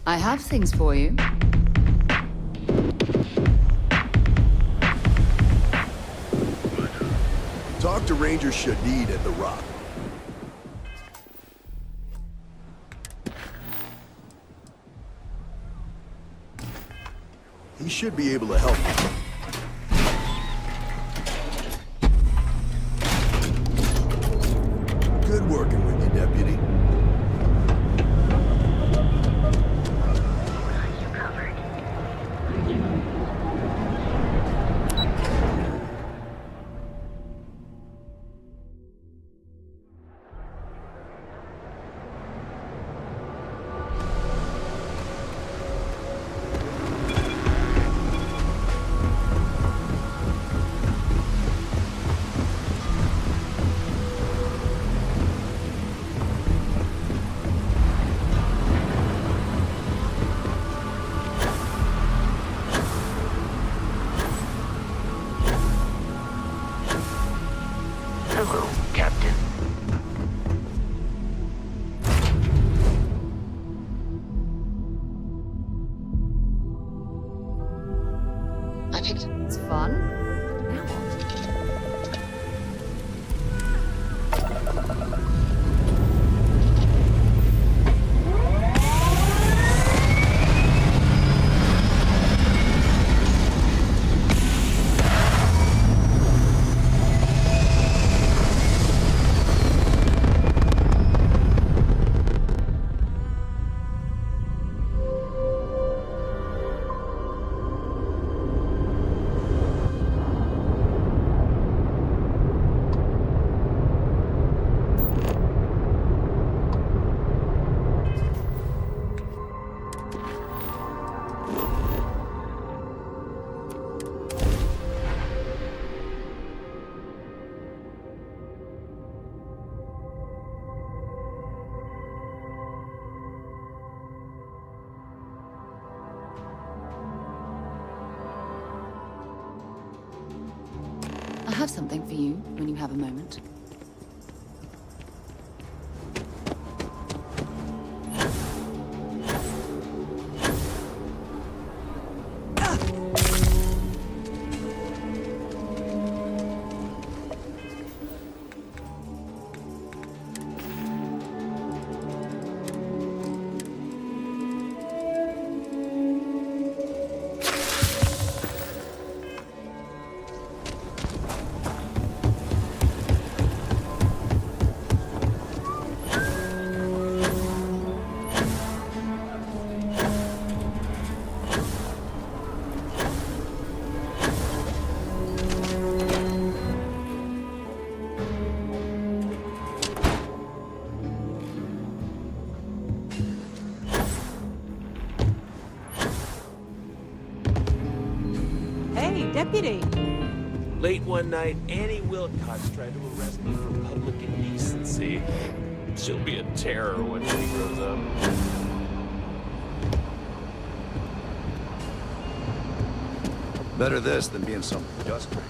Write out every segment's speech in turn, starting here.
I have things for you. Talk to Ranger Shadid at the Rock. He should be able to help you. Good working with you, Deputy. Hello, Captain. I picked it's fun. Now what? I have something for you when you have a moment. Deputy. Late one night, Annie Wilcox tried to arrest me for public indecency. She'll be a terror when she grows up. Better this than being some dust ring.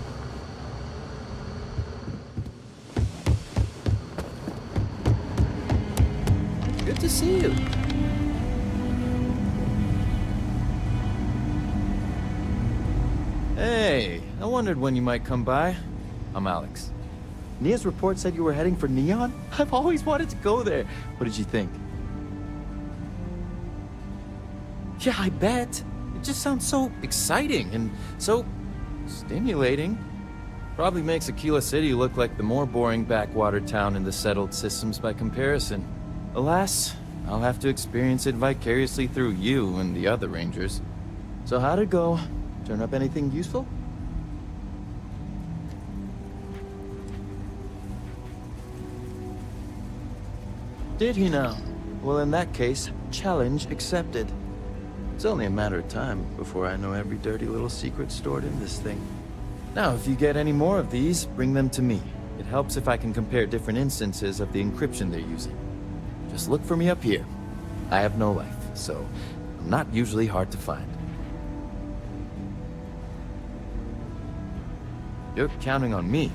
Good to see you. Hey, I wondered when you might come by. I'm Alex. Nia's report said you were heading for Neon? I've always wanted to go there. What did you think? Yeah, I bet. It just sounds so exciting and so stimulating. Probably makes Aquila City look like the more boring backwater town in the settled systems by comparison. Alas, I'll have to experience it vicariously through you and the other rangers. So how'd it go? Turn up anything useful? Did he now? Well, in that case, challenge accepted. It's only a matter of time before I know every dirty little secret stored in this thing. Now, if you get any more of these, bring them to me. It helps if I can compare different instances of the encryption they're using. Just look for me up here. I have no life, so I'm not usually hard to find. You're counting on me.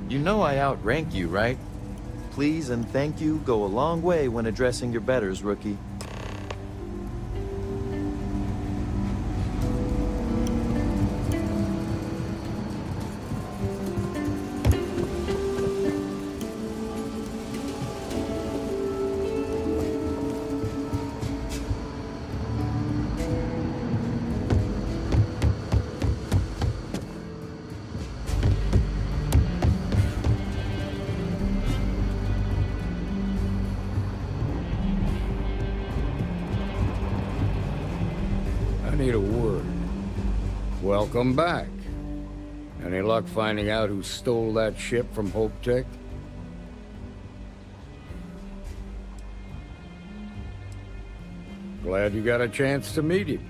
You know I outrank you, right? Please and thank you go a long way when addressing your betters, rookie. I need a word. Welcome back. Any luck finding out who stole that ship from Hope Tech? Glad you got a chance to meet him.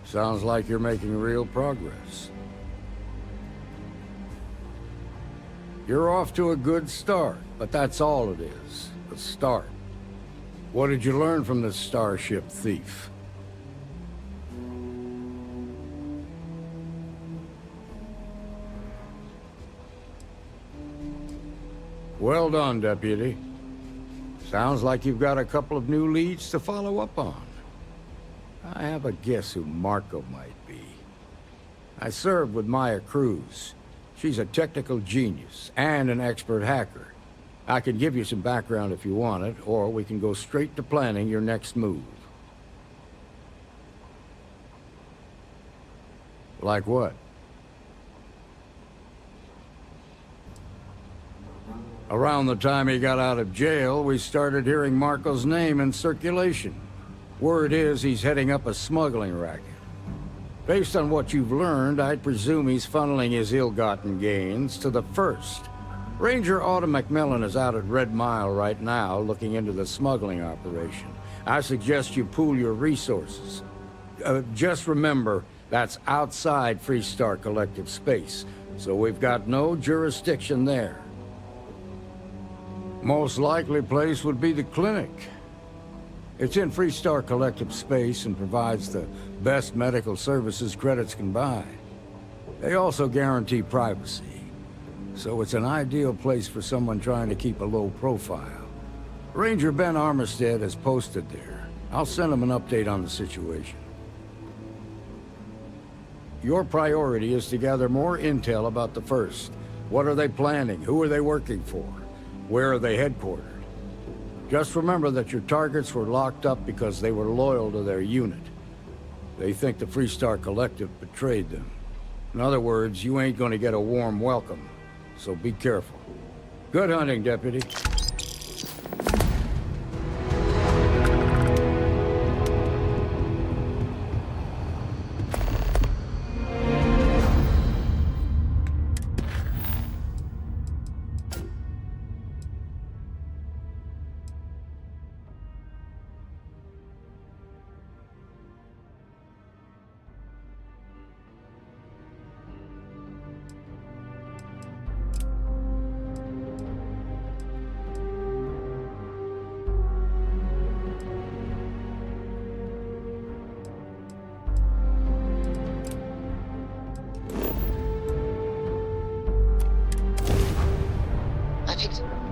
Sounds like you're making real progress. You're off to a good start, but that's all it is. A start. What did you learn from this starship thief? Well done, Deputy. Sounds like you've got a couple of new leads to follow up on. I have a guess who Marco might be. I served with Maya Cruz. She's a technical genius and an expert hacker. I can give you some background if you want it, or we can go straight to planning your next move. Like what? Around the time he got out of jail, we started hearing Marco's name in circulation. Word is he's heading up a smuggling racket. Based on what you've learned, I'd presume he's funneling his ill-gotten gains to the First. Ranger Autumn McMillan is out at Red Mile right now, looking into the smuggling operation. I suggest you pool your resources. Just remember, that's outside Freestar Collective space, so we've got no jurisdiction there. Most likely place would be the clinic. It's in Freestar Collective space and provides the best medical services credits can buy. They also guarantee privacy, so it's an ideal place for someone trying to keep a low profile. Ranger Ben Armistead is posted there. I'll send him an update on the situation. Your priority is to gather more intel about the First. What are they planning? Who are they working for? Where are they headquartered? Just remember that your targets were locked up because they were loyal to their unit. They think the Freestar Collective betrayed them. In other words, you ain't gonna get a warm welcome, so be careful. Good hunting, Deputy.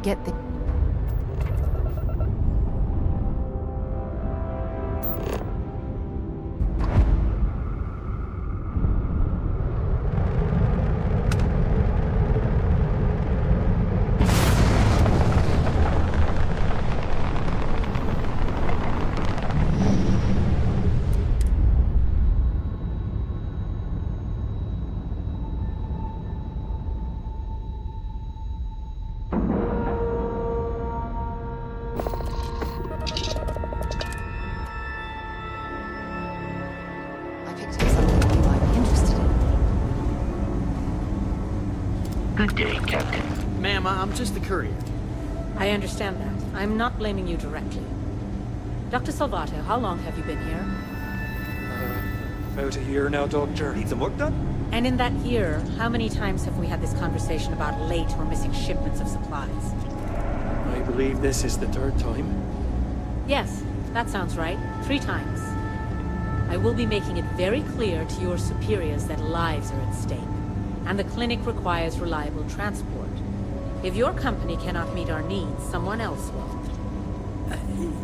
Get the... Good day, Captain. Ma'am, I'm just the courier. I understand that. I'm not blaming you directly. Dr. Salvato, how long have you been here? About a year now, Doctor. Need some work done? And in that year, how many times have we had this conversation about late or missing shipments of supplies? I believe this is the third time. Yes, that sounds right. 3 times. I will be making it very clear to your superiors that lives are at stake, and the clinic requires reliable transport. If your company cannot meet our needs, someone else will.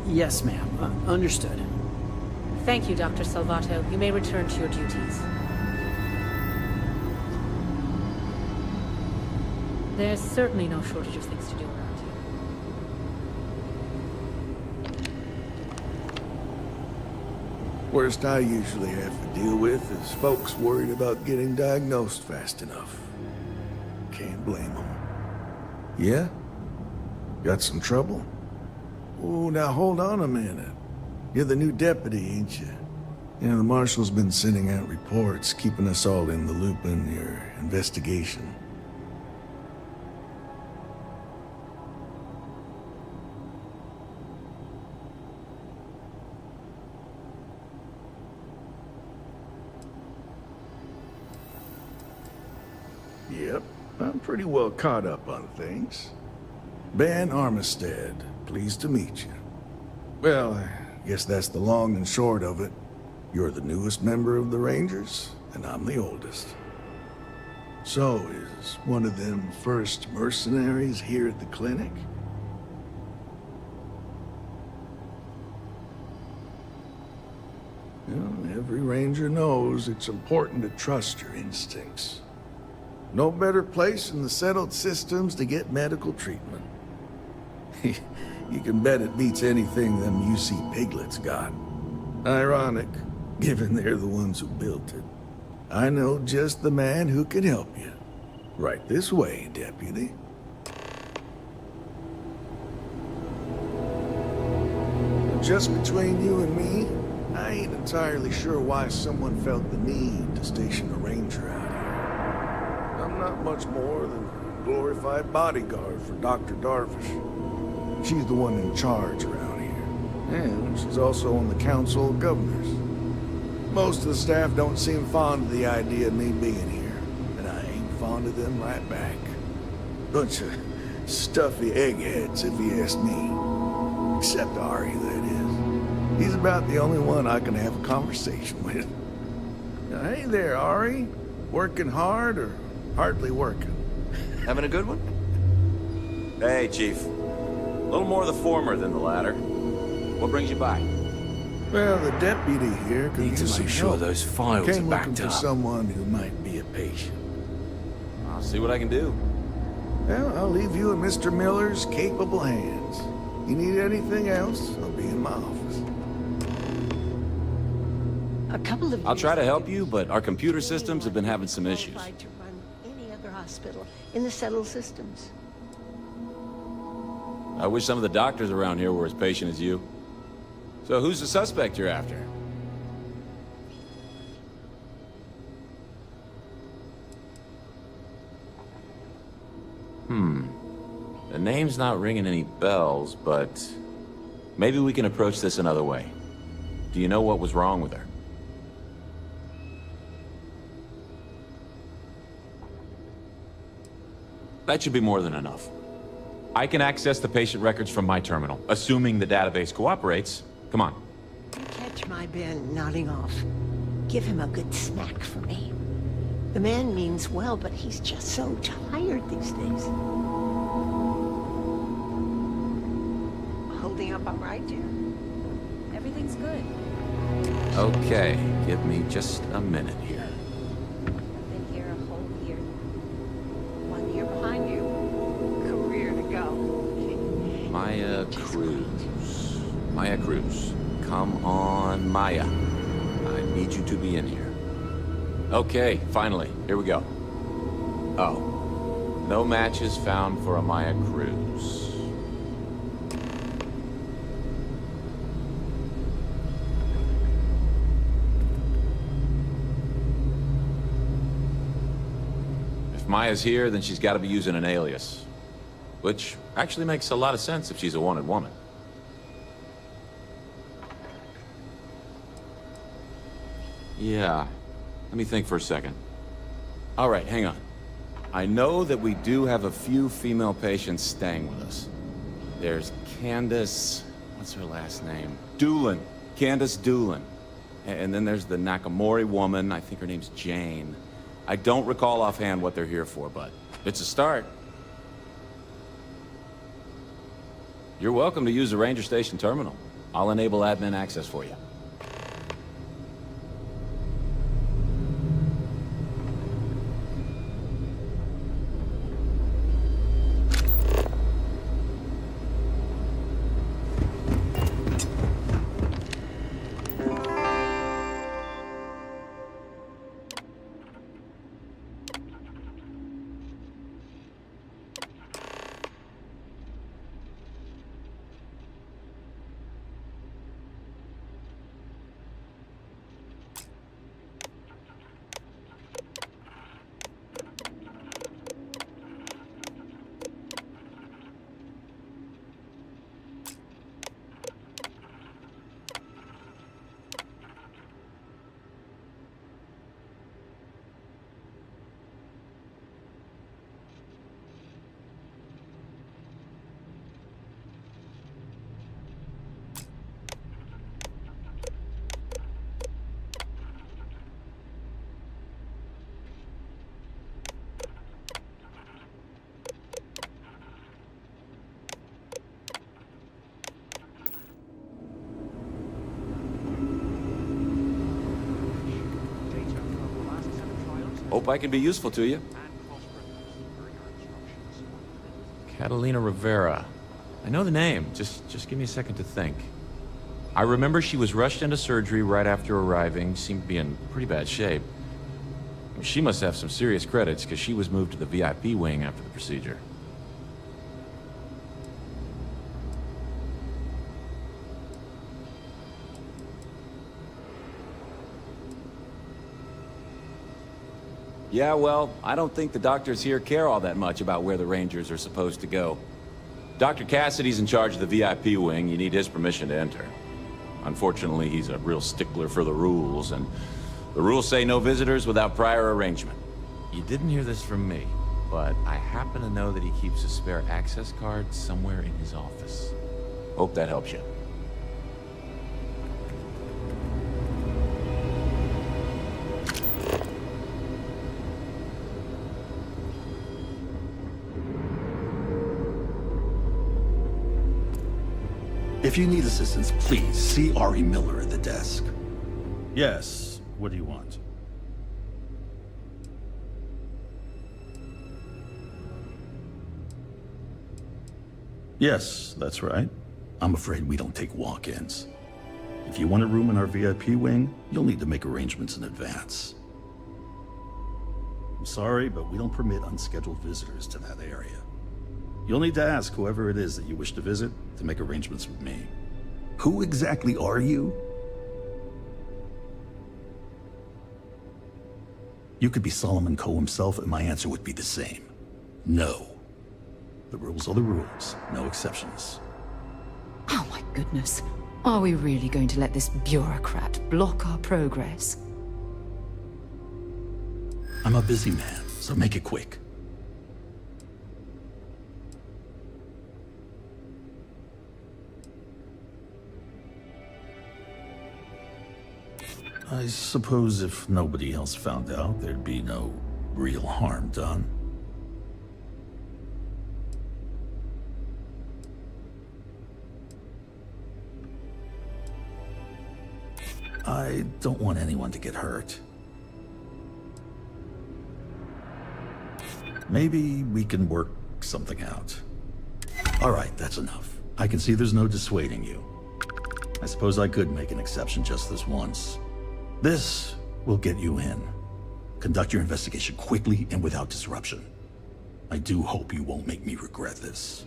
Yes, ma'am. Understood. Thank you, Dr. Salvato. You may return to your duties. There's certainly no shortage of things to do around here. Worst I usually have to deal with is folks worried about getting diagnosed fast enough. Can't blame them. Yeah? Got some trouble? Oh, now hold on a minute. You're the new deputy, ain't you? You know, the Marshal's been sending out reports, keeping us all in the loop in your investigation. Yep, I'm pretty well caught up on things. Ben Armistead, pleased to meet you. Well, I guess that's the long and short of it. You're the newest member of the Rangers, and I'm the oldest. So, is one of them first mercenaries here at the clinic? Well, every Ranger knows it's important to trust your instincts. No better place in the settled systems to get medical treatment. You can bet it beats anything them UC piglets got. Ironic, given they're the ones who built it. I know just the man who can help you. Right this way, Deputy. Just between you and me, I ain't entirely sure why someone felt the need to station a Ranger out here. I'm not much more than a glorified bodyguard for Dr. Darvish. She's the one in charge around here. And she's also on the Council of Governors. Most of the staff don't seem fond of the idea of me being here, and I ain't fond of them right back. Bunch of stuffy eggheads, if you ask me. Except Ari, that is. He's about the only one I can have a conversation with. Now, hey there, Ari. Working hard or hardly working? Having a good one? Hey, Chief. A little more the former than the latter. What brings you by? Well, the deputy here could Need to use some make sure help. those files Came are backed looking for up. someone who might be a patient. I'll see what I can do. Well, I'll leave you in Mr. Miller's capable hands. You need anything else, I'll be in my office. A couple of I'll try to years help ago, you, but our computer systems have been having some issues. qualified to run any other hospital in the settled systems. I wish some of the doctors around here were as patient as you. So who's the suspect you're after? The name's not ringing any bells, but maybe we can approach this another way. Do you know what was wrong with her? That should be more than enough. I can access the patient records from my terminal, assuming the database cooperates. Come on. Catch my Ben nodding off. Give him a good smack for me. The man means well, but he's just so tired these days. Holding up all right, Jim? Everything's good. Okay, give me just a minute here. I've been here a whole year. 1 year behind you. Career to go. Maya Cruz. Maya Cruz. Come on, Maya. I need you to be in here. Okay, finally. Here we go. Oh. No matches found for a Maya Cruz. If Maya's here, then she's got to be using an alias. Which actually makes a lot of sense if she's a wanted woman. Yeah. Let me think for a second. All right, hang on. I know that we do have a few female patients staying with us. There's Candace... what's her last name? Doolin. Candace Doolin. And then there's the Nakamori woman. I think her name's Jane. I don't recall offhand what they're here for, but it's a start. You're welcome to use the Ranger Station terminal. I'll enable admin access for you. Hope I can be useful to you. Catalina Rivera. I know the name. Just give me a second to think. I remember she was rushed into surgery right after arriving. Seemed to be in pretty bad shape. She must have some serious credits, because she was moved to the VIP wing after the procedure. Yeah, well, I don't think the doctors here care all that much about where the Rangers are supposed to go. Dr. Cassidy's in charge of the VIP wing. You need his permission to enter. Unfortunately, he's a real stickler for the rules, and the rules say no visitors without prior arrangement. You didn't hear this from me, but I happen to know that he keeps a spare access card somewhere in his office. Hope that helps you. If you need assistance, please see Ari Miller at the desk. Yes. What do you want? Yes, that's right. I'm afraid we don't take walk-ins. If you want a room in our VIP wing, you'll need to make arrangements in advance. I'm sorry, but we don't permit unscheduled visitors to that area. You'll need to ask whoever it is that you wish to visit to make arrangements with me. Who exactly are you? You could be Solomon Coe himself, and my answer would be the same. No. The rules are the rules, no exceptions. Oh my goodness. Are we really going to let this bureaucrat block our progress? I'm a busy man, so make it quick. I suppose if nobody else found out, there'd be no real harm done. I don't want anyone to get hurt. Maybe we can work something out. All right, that's enough. I can see there's no dissuading you. I suppose I could make an exception just this once. This will get you in. Conduct your investigation quickly and without disruption. I do hope you won't make me regret this.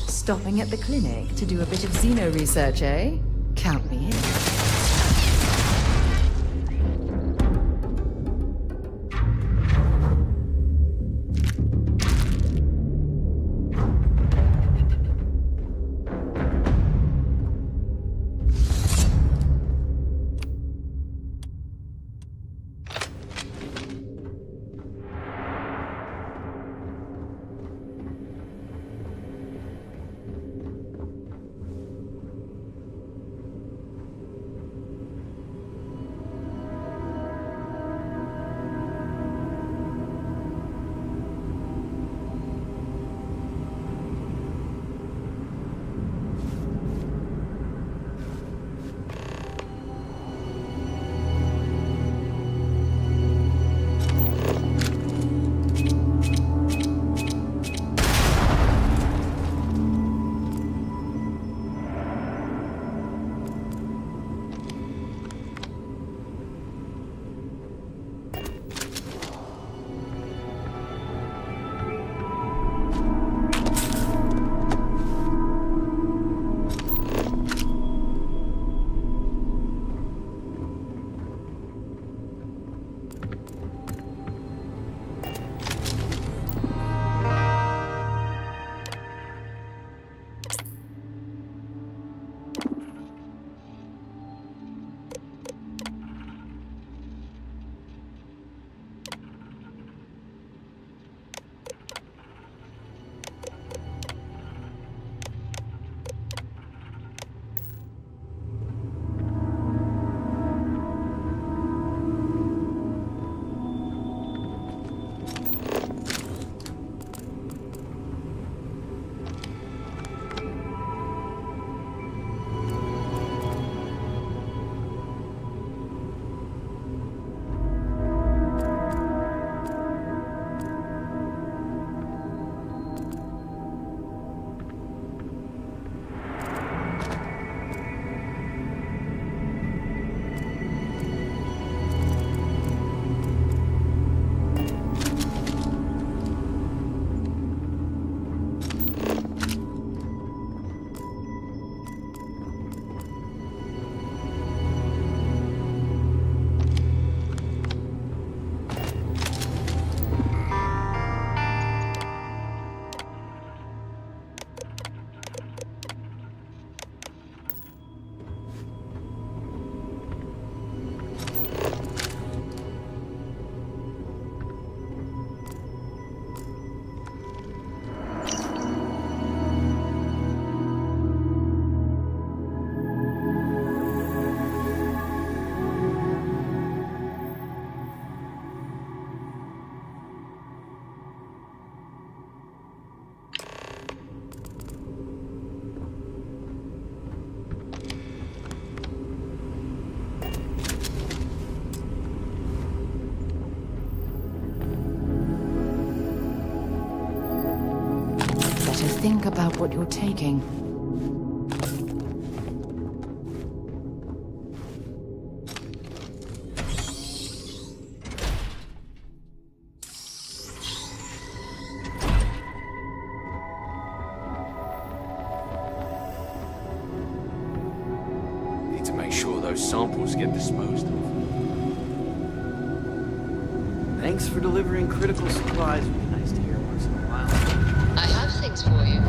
Stopping at the clinic to do a bit of xeno research, eh? Count me in. think about what you're taking. Need to make sure those samples get disposed of. Thanks for delivering critical supplies. Would be nice to hear once in a while. I have things for you.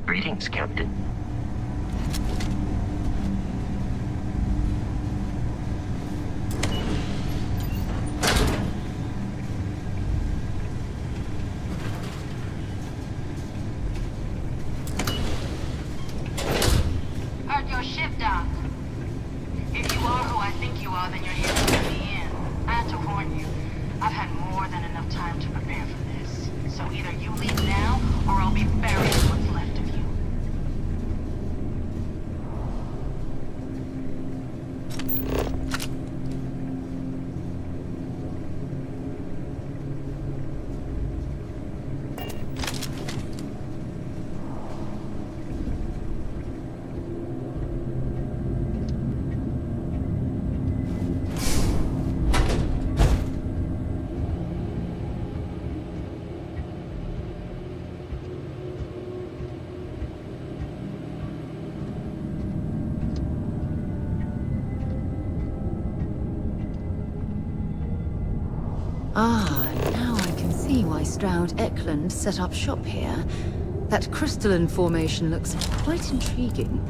Greetings, Captain. Heard your ship docked. If you are who I think you are, then you're here to let me in. I had to warn you. I've had more than enough time to prepare for this. So either you leave now, or I'll be buried in what's left of you. Ah, now I can see why Stroud Eklund set up shop here. That crystalline formation looks quite intriguing.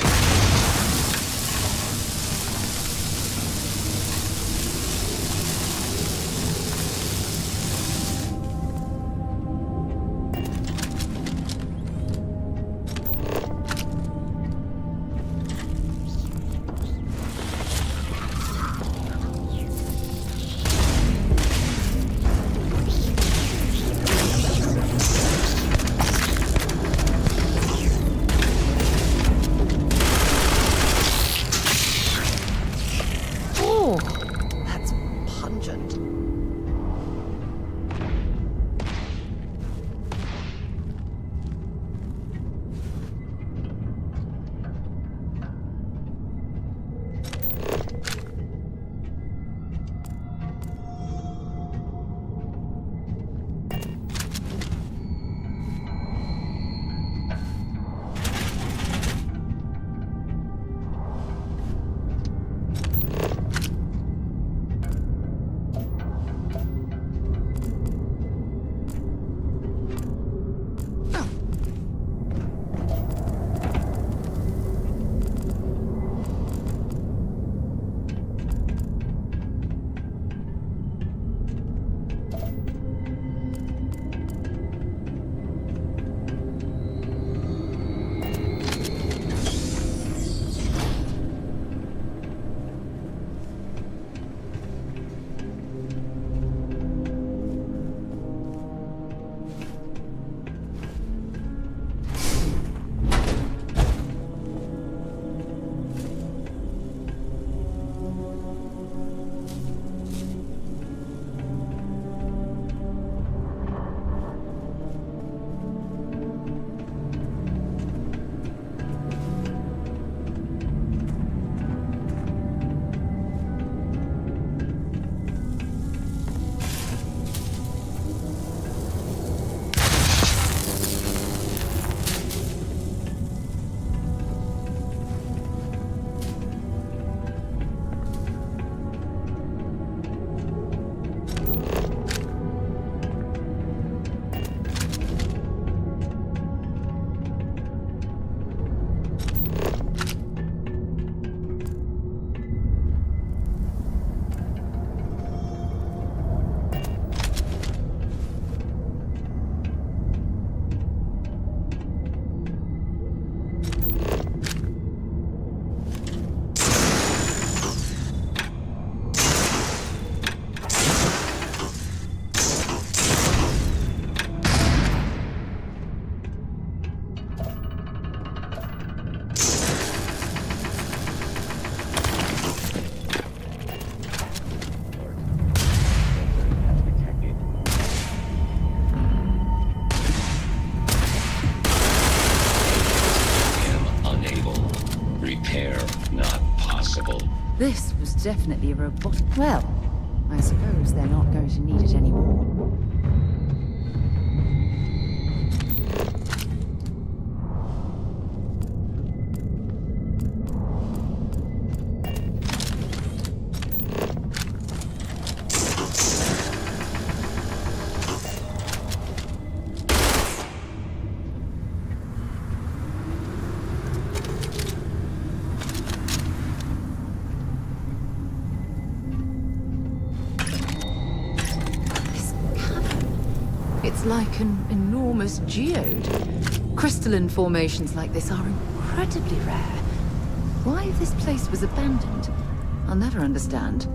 This was definitely a robot. Well, I suppose they're not going to need it anymore. It's like an enormous geode. Crystalline formations like this are incredibly rare. Why this place was abandoned, I'll never understand.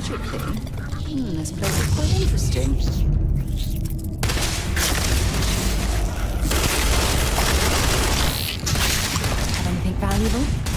magic thing? This place is quite interesting. Have anything valuable?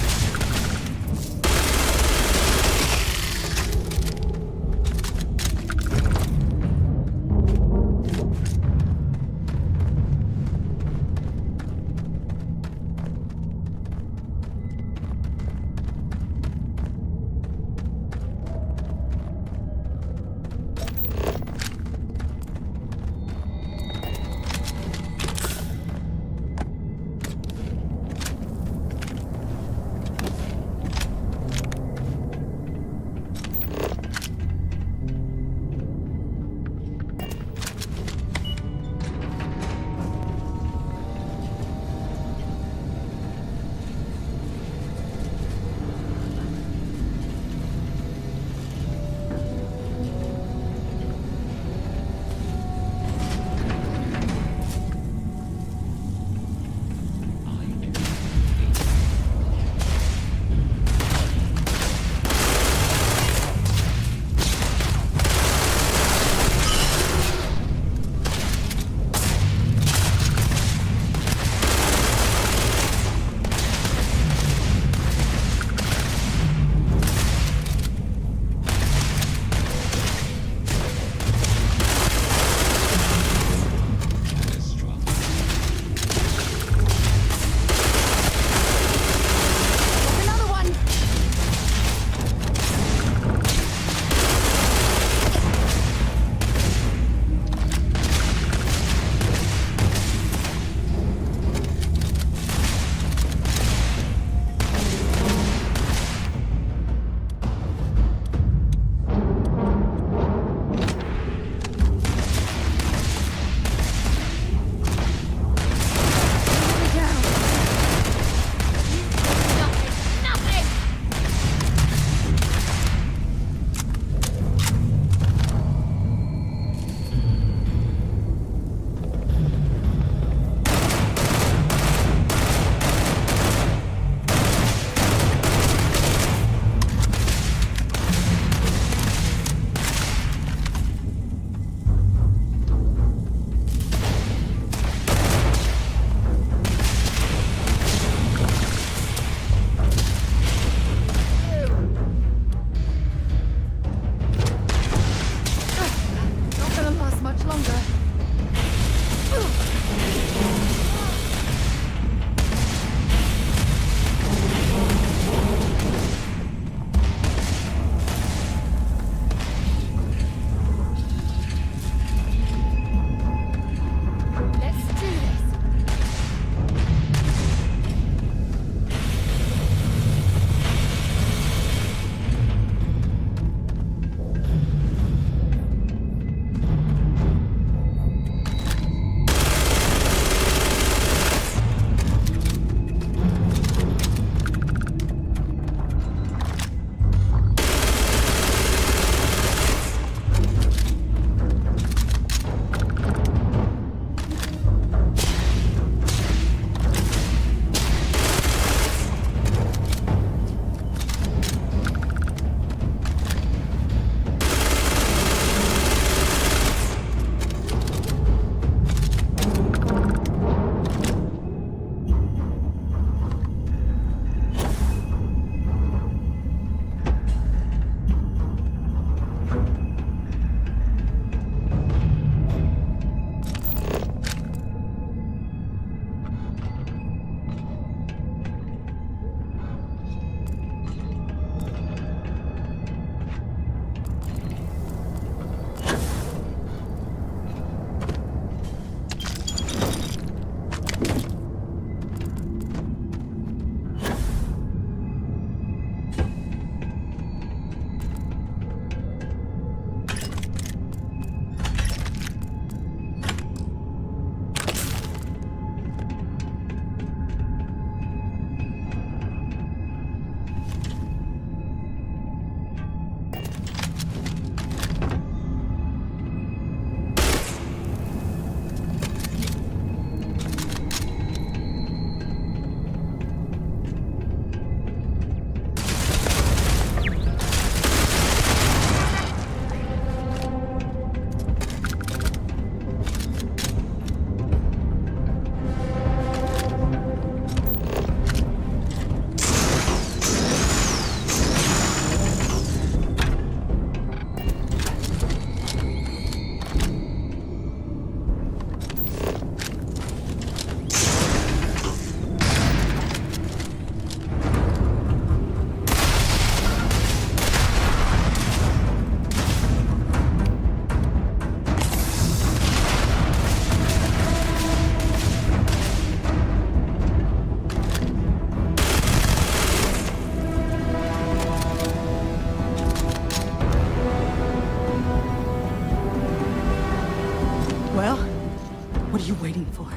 you waiting for?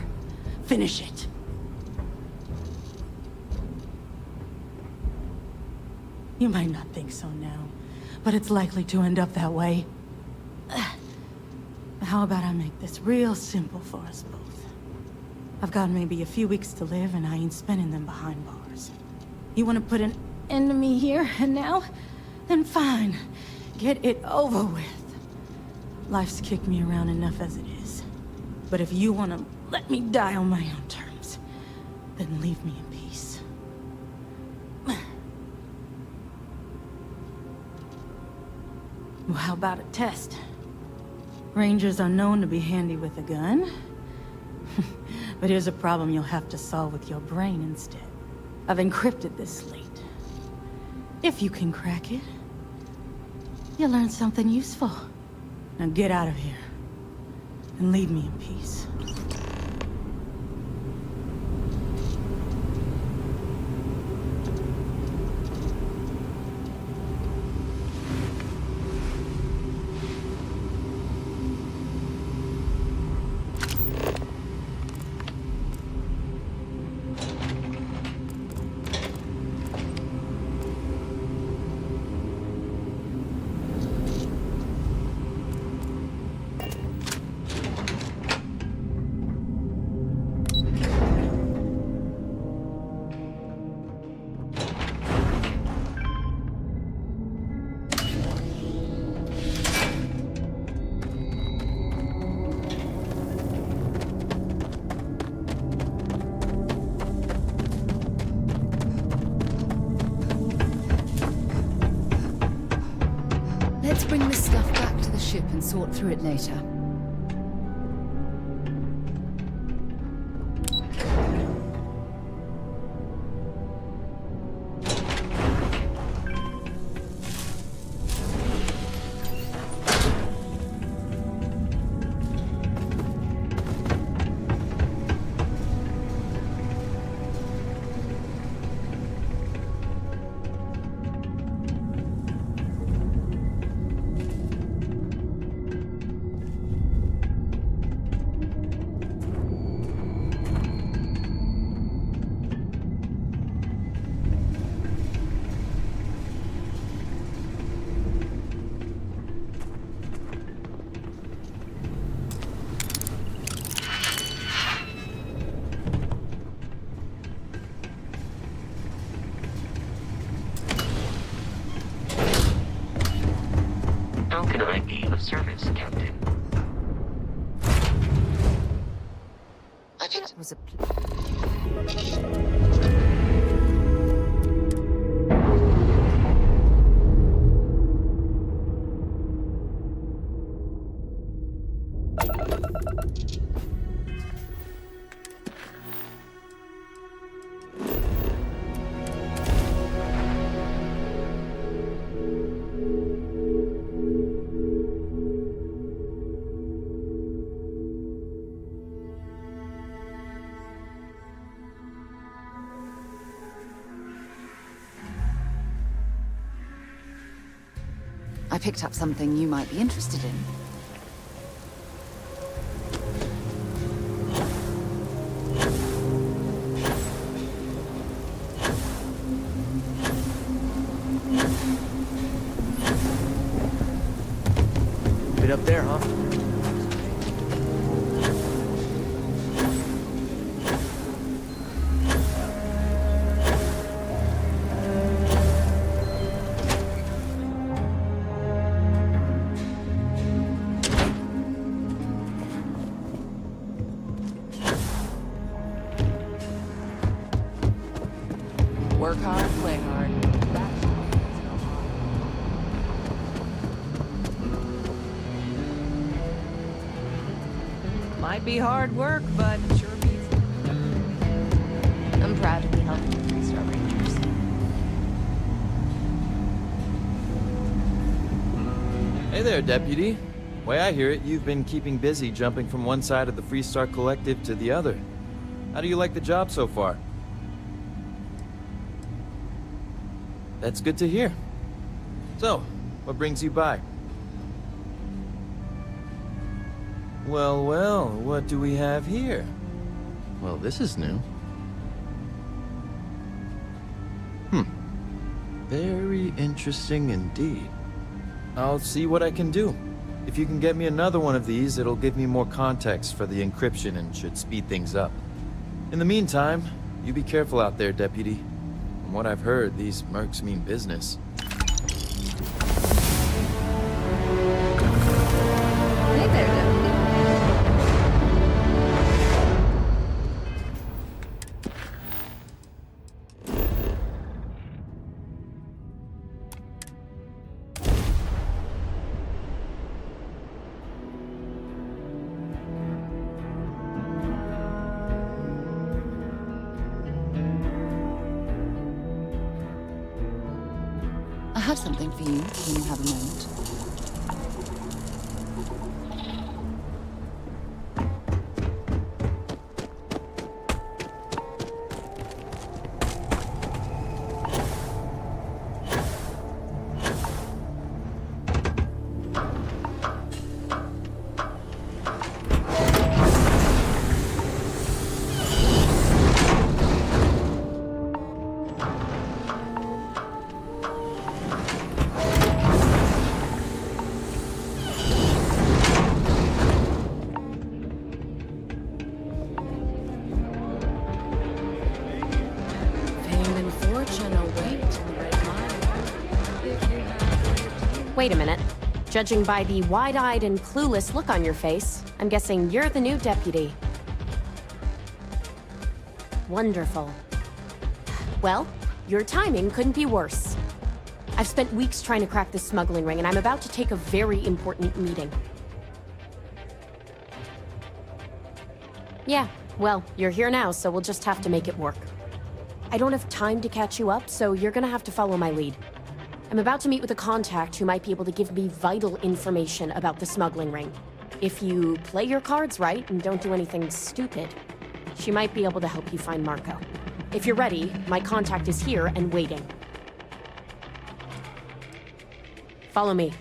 Finish it. You might not think so now, but it's likely to end up that way. How about I make this real simple for us both? I've got maybe a few weeks to live, and I ain't spending them behind bars. You want to put an end to me here and now? Then fine. Get it over with. Life's kicked me around enough as it is. But if you want to let me die on my own terms, then leave me in peace. Well, how about a test? Rangers are known to be handy with a gun. But here's a problem you'll have to solve with your brain instead. I've encrypted this slate. If you can crack it, you'll learn something useful. Now get out of here, and leave me in peace. Let's bring this stuff back to the ship and sort through it later. How can I be of service, Captain? I think that was a... I picked up something you might be interested in. Bit up there, huh? Work hard, play hard. Might be hard work, but sure beats. I'm proud to be helping the 3-star Rangers. Hey there, Deputy. Way I hear it, you've been keeping busy jumping from one side of the Freestar Collective to the other. How do you like the job so far? That's good to hear. So, what brings you by? Well, well, what do we have here? Well, this is new. Very interesting indeed. I'll see what I can do. If you can get me another one of these, it'll give me more context for the encryption and should speed things up. In the meantime, you be careful out there, Deputy. From what I've heard, these mercs mean business. Hey there, Deputy. I have something for you when you have a moment. Wait a minute. Judging by the wide-eyed and clueless look on your face, I'm guessing you're the new deputy. Wonderful. Well, your timing couldn't be worse. I've spent weeks trying to crack this smuggling ring, and I'm about to take a very important meeting. Yeah, well, you're here now, so we'll just have to make it work. I don't have time to catch you up, so you're gonna have to follow my lead. I'm about to meet with a contact who might be able to give me vital information about the smuggling ring. If you play your cards right and don't do anything stupid, she might be able to help you find Marco. If you're ready, my contact is here and waiting. Follow me.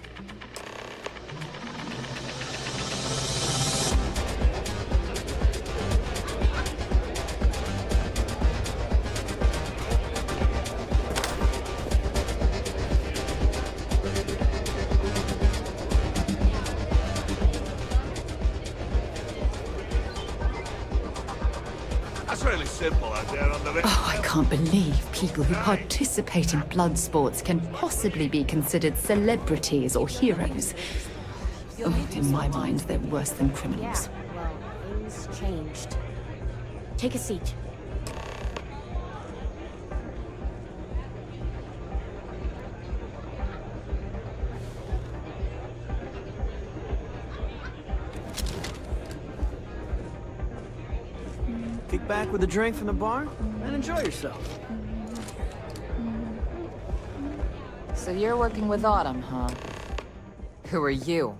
Oh, I can't believe people who participate in blood sports can possibly be considered celebrities or heroes. Oh, in my mind, they're worse than criminals. Yeah, well, things changed. Take a seat. Kick back with a drink from the bar and enjoy yourself. So you're working with Autumn, huh? Who are you?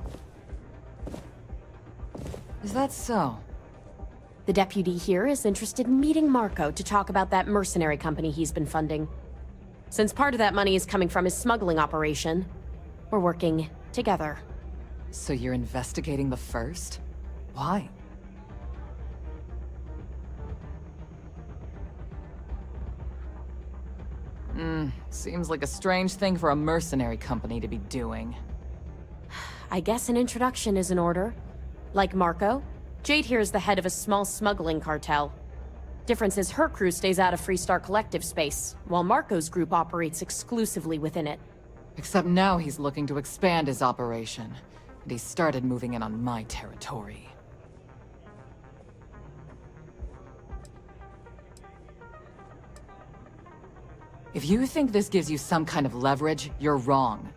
Is that so? The deputy here is interested in meeting Marco to talk about that mercenary company he's been funding. Since part of that money is coming from his smuggling operation, we're working together. So you're investigating the first? Why? Seems like a strange thing for a mercenary company to be doing. I guess an introduction is in order. Like Marco, Jade here is the head of a small smuggling cartel. Difference is her crew stays out of Freestar Collective space, while Marco's group operates exclusively within it. Except now he's looking to expand his operation, and he started moving in on my territory. If you think this gives you some kind of leverage, you're wrong.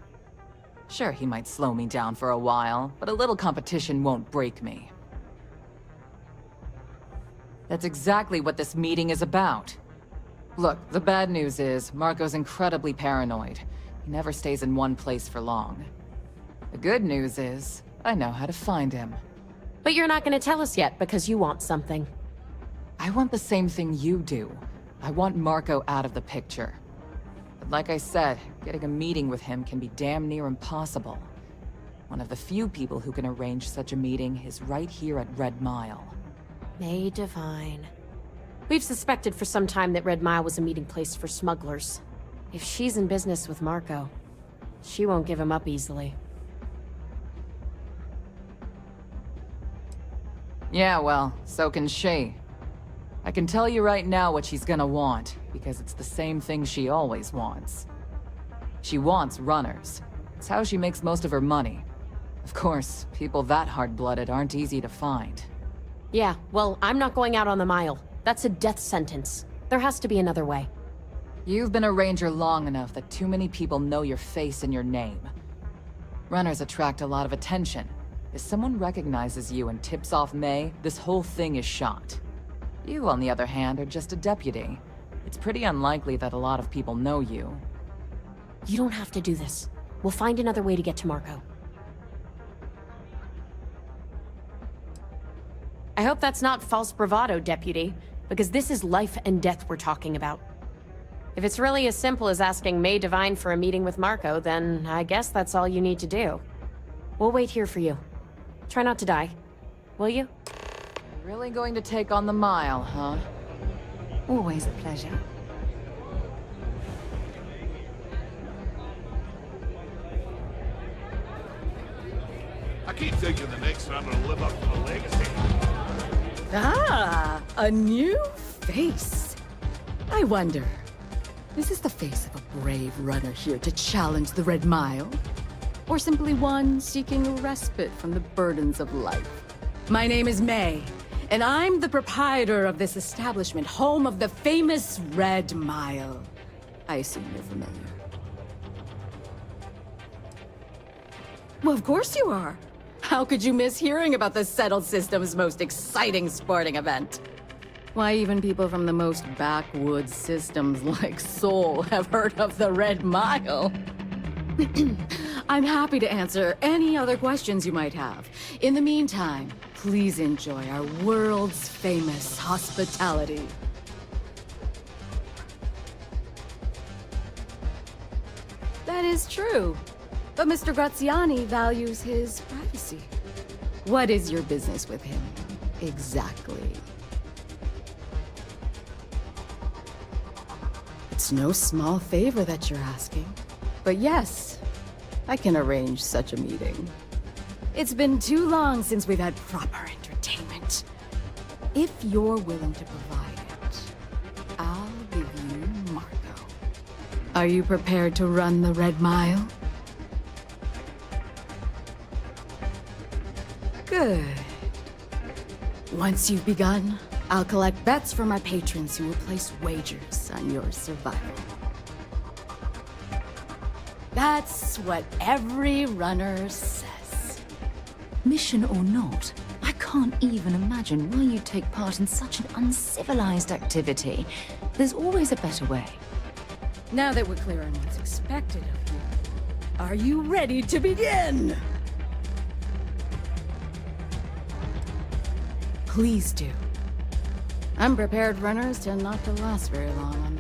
Sure, he might slow me down for a while, but a little competition won't break me. That's exactly what this meeting is about. Look, the bad news is, Marco's incredibly paranoid. He never stays in one place for long. The good news is, I know how to find him. But you're not gonna tell us yet because you want something. I want the same thing you do. I want Marco out of the picture. But like I said, getting a meeting with him can be damn near impossible. One of the few people who can arrange such a meeting is right here at Red Mile. May Divine. We've suspected for some time that Red Mile was a meeting place for smugglers. If she's in business with Marco, she won't give him up easily. Yeah, well, so can she. I can tell you right now what she's gonna want, because it's the same thing she always wants. She wants runners. It's how she makes most of her money. Of course, people that hard-blooded aren't easy to find. Yeah, well, I'm not going out on the Mile. That's a death sentence. There has to be another way. You've been a ranger long enough that too many people know your face and your name. Runners attract a lot of attention. If someone recognizes you and tips off May, this whole thing is shot. You, on the other hand, are just a deputy. It's pretty unlikely that a lot of people know you. You don't have to do this. We'll find another way to get to Marco. I hope that's not false bravado, Deputy, because this is life and death we're talking about. If it's really as simple as asking May Divine for a meeting with Marco, then I guess that's all you need to do. We'll wait here for you. Try not to die. Will you? Really going to take on the Mile, huh? Always a pleasure. I keep thinking the next time I'm gonna live up to the legacy. Ah, a new face. I wonder, is this the face of a brave runner here to challenge the Red Mile? Or simply one seeking a respite from the burdens of life? My name is May, and I'm the proprietor of this establishment, home of the famous Red Mile. I assume you're familiar. Well, of course you are. How could you miss hearing about the Settled System's most exciting sporting event? Why, even people from the most backwoods systems like Sol have heard of the Red Mile. I'm happy to answer any other questions you might have. In the meantime, please enjoy our world's famous hospitality. That is true. But Mr. Graziani values his privacy. What is your business with him, exactly? It's no small favor that you're asking. But yes, I can arrange such a meeting. It's been too long since we've had proper entertainment. If you're willing to provide it, I'll give you Marco. Are you prepared to run the Red Mile? Good. Once you've begun, I'll collect bets from my patrons who will place wagers on your survival. That's what every runner says. Mission or not, I can't even imagine why you take part in such an uncivilized activity. There's always a better way. Now that we're clear on what's expected of you, are you ready to begin? Please do. Unprepared runners tend not to last very long on